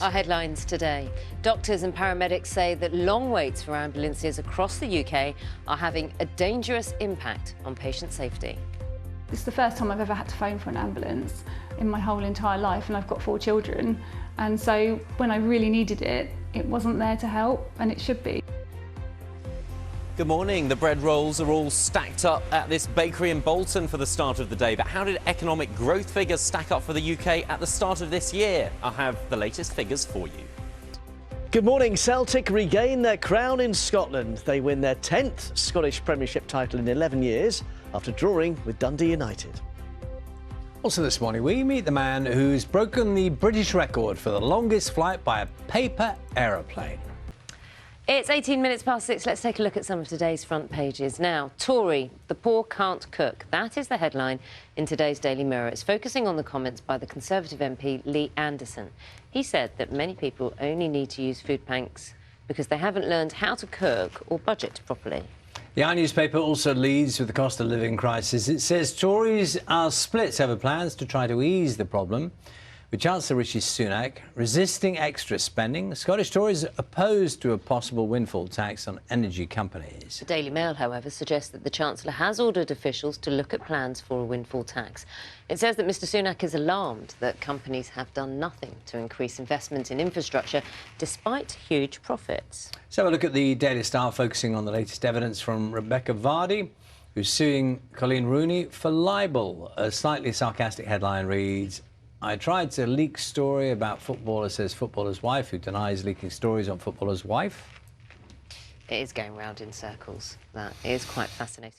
Our headlines today. Doctors and paramedics say that long waits for ambulances across the UK are having a dangerous impact on patient safety. It's the first time I've ever had to phone for an ambulance in my whole entire life, and I've got 4 children. And so when I really needed it, it wasn't there to help, and it should be. Good morning. The bread rolls are all stacked up at this bakery in Bolton for the start of the day. But how did economic growth figures stack up for the UK at the start of this year? I'll have the latest figures for you. Good morning. Celtic regain their crown in Scotland. They win their 10th Scottish Premiership title in 11 years after drawing with Dundee United. Also this morning, we meet the man who's broken the British record for the longest flight by a paper aeroplane. It's 18 minutes past 6. Let's take a look at some of today's front pages. Now, Tory, the poor can't cook. That is the headline in today's Daily Mirror. It's focusing on the comments by the Conservative MP Lee Anderson. He said that many people only need to use food banks because they haven't learned how to cook or budget properly. The Eye newspaper also leads with the cost of living crisis. It says Tories are split over plans to try to ease the problem, with Chancellor Rishi Sunak resisting extra spending. The Scottish Tories are opposed to a possible windfall tax on energy companies. The Daily Mail, however, suggests that the Chancellor has ordered officials to look at plans for a windfall tax. It says that Mr Sunak is alarmed that companies have done nothing to increase investment in infrastructure despite huge profits. So have a look at the Daily Star, focusing on the latest evidence from Rebecca Vardy, who's suing Colleen Rooney for libel. A slightly sarcastic headline reads, "I tried to leak story about footballer, says footballer's wife, who denies leaking stories on footballer's wife." It is going round in circles. That is quite fascinating.